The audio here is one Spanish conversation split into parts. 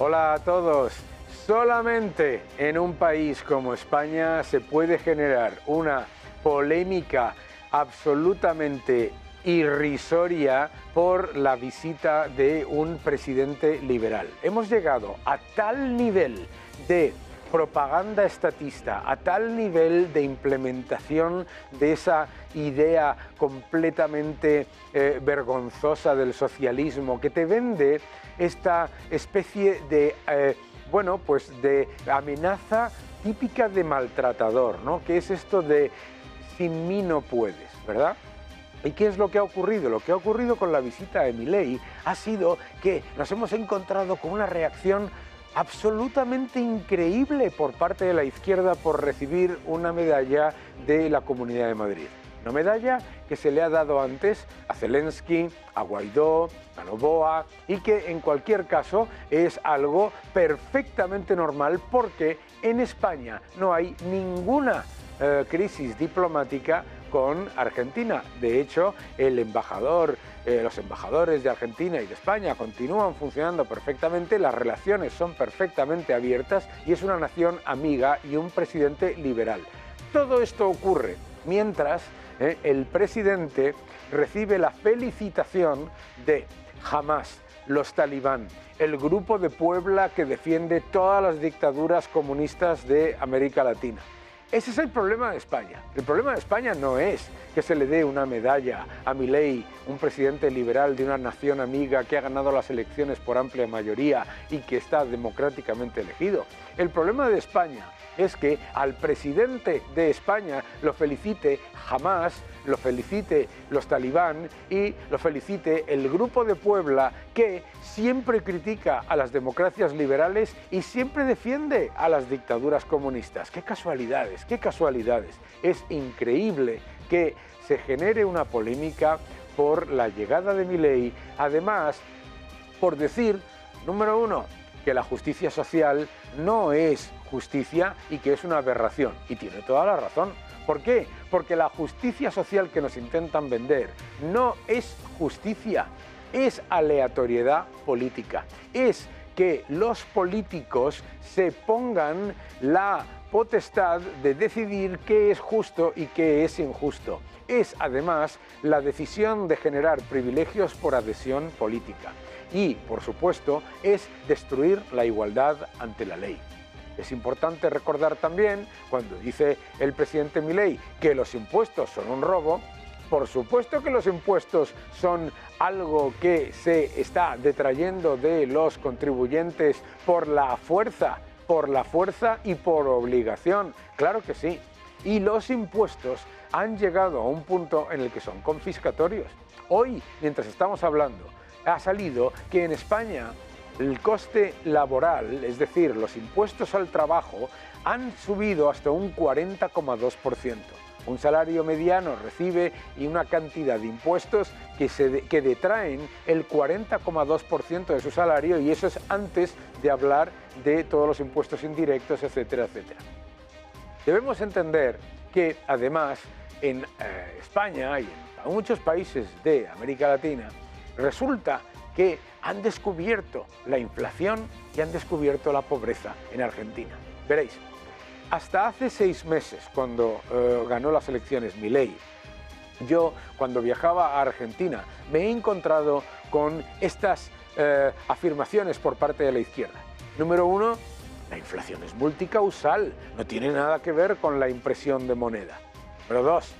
Hola a todos. Solamente en un país como España se puede generar una polémica absolutamente irrisoria por la visita de un presidente liberal. Hemos llegado a tal nivel de propaganda estatista, a tal nivel de implementación de esa idea completamente vergonzosa del socialismo que te vende esta especie de, de amenaza típica de maltratador, ¿no? Que es esto de sin mí no puedes, ¿verdad? ¿Y qué es lo que ha ocurrido? Lo que ha ocurrido con la visita de Milei ha sido que nos hemos encontrado con una reacción absolutamente increíble por parte de la izquierda por recibir una medalla de la Comunidad de Madrid. Una medalla que se le ha dado antes a Zelensky, a Guaidó, a Noboa y que en cualquier caso es algo perfectamente normal porque en España no hay ninguna crisis diplomática con Argentina. De hecho, los embajadores de Argentina y de España continúan funcionando perfectamente, las relaciones son perfectamente abiertas y es una nación amiga y un presidente liberal. Todo esto ocurre mientras el presidente recibe la felicitación de Hamás, los talibán, el grupo de Puebla que defiende todas las dictaduras comunistas de América Latina. Ese es el problema de España. El problema de España no es que se le dé una medalla a Milei, un presidente liberal de una nación amiga que ha ganado las elecciones por amplia mayoría y que está democráticamente elegido. El problema de España es que al presidente de España lo felicite Hamás, lo felicite los talibán y lo felicite el grupo de Puebla que siempre critica a las democracias liberales y siempre defiende a las dictaduras comunistas. ¡Qué casualidades! ¡Qué casualidades! Es increíble que se genere una polémica por la llegada de Milei, además por decir, número uno, que la justicia social no es justicia y que es una aberración. Y tiene toda la razón. ¿Por qué? Porque la justicia social que nos intentan vender no es justicia, es aleatoriedad política. Es que los políticos se pongan la potestad de decidir qué es justo y qué es injusto. Es además la decisión de generar privilegios por adhesión política. Y, por supuesto, es destruir la igualdad ante la ley. Es importante recordar también, cuando dice el presidente Milei que los impuestos son un robo, por supuesto que los impuestos son algo que se está detrayendo de los contribuyentes por la fuerza y por obligación. Claro que sí. Y los impuestos han llegado a un punto en el que son confiscatorios. Hoy, mientras estamos hablando, ha salido que en España el coste laboral, es decir, los impuestos al trabajo, han subido hasta un 40,2%. Un salario mediano recibe una cantidad de impuestos que detraen el 40,2% de su salario y eso es antes de hablar de todos los impuestos indirectos, etcétera, etcétera. Debemos entender que además en España y en muchos países de América Latina resulta que han descubierto la inflación y han descubierto la pobreza en Argentina. Veréis, hasta hace 6 meses, cuando ganó las elecciones Milei, yo cuando viajaba a Argentina me he encontrado con estas afirmaciones por parte de la izquierda. Número uno, la inflación es multicausal, no tiene nada que ver con la impresión de moneda. Número dos,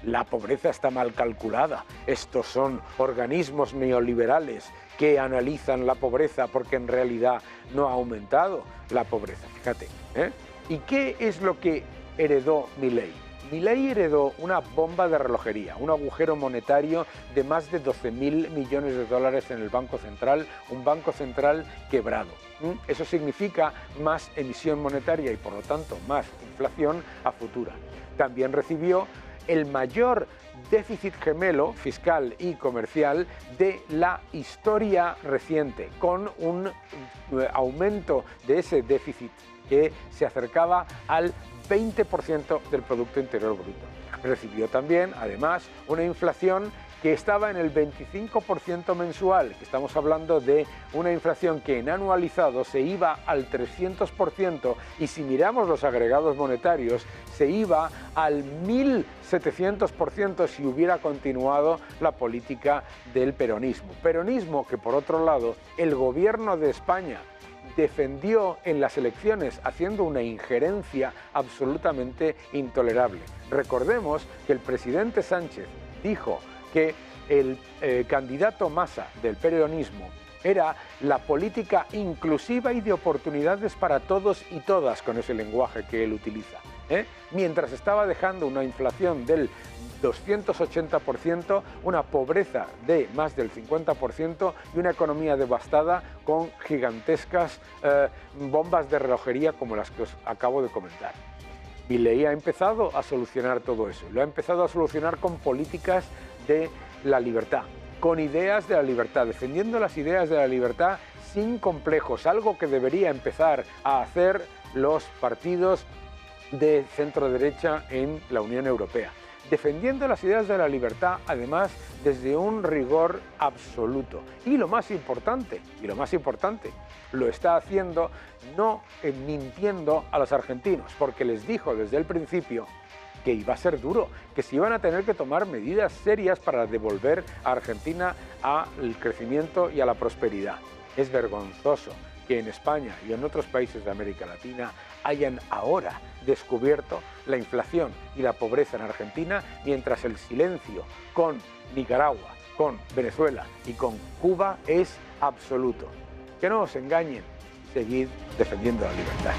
la pobreza está mal calculada. Estos son organismos neoliberales que analizan la pobreza porque en realidad no ha aumentado la pobreza. Fíjate, ¿eh? ¿Y qué es lo que heredó Milei? Milei heredó una bomba de relojería, un agujero monetario de más de 12.000 millones de dólares en el Banco Central, un Banco Central quebrado. Eso significa más emisión monetaria y por lo tanto más inflación a futura. También recibió el mayor déficit gemelo fiscal y comercial de la historia reciente, con un aumento de ese déficit que se acercaba al 20% del Producto Interior Bruto. Recibió también, además, una inflación que estaba en el 25% mensual, que estamos hablando de una inflación que en anualizado se iba al 300%, y si miramos los agregados monetarios se iba al 1700% si hubiera continuado la política del peronismo. Peronismo que, por otro lado, el gobierno de España defendió en las elecciones haciendo una injerencia absolutamente intolerable. Recordemos que el presidente Sánchez dijo que el candidato Massa del peronismo era la política inclusiva y de oportunidades para todos y todas, con ese lenguaje que él utiliza, mientras estaba dejando una inflación del 280%, una pobreza de más del 50% y una economía devastada con gigantescas bombas de relojería como las que os acabo de comentar. Milei ha empezado a solucionar todo eso, lo ha empezado a solucionar con políticas de la libertad, con ideas de la libertad, defendiendo las ideas de la libertad sin complejos, algo que debería empezar a hacer los partidos de centro-derecha en la Unión Europea. Defendiendo las ideas de la libertad, además, desde un rigor absoluto. Y lo más importante, lo está haciendo no mintiendo a los argentinos, porque les dijo desde el principio que iba a ser duro, que se iban a tener que tomar medidas serias para devolver a Argentina al crecimiento y a la prosperidad. Es vergonzoso que en España y en otros países de América Latina hayan ahora descubierto la inflación y la pobreza en Argentina, mientras el silencio con Nicaragua, con Venezuela y con Cuba es absoluto. Que no os engañen, seguid defendiendo la libertad.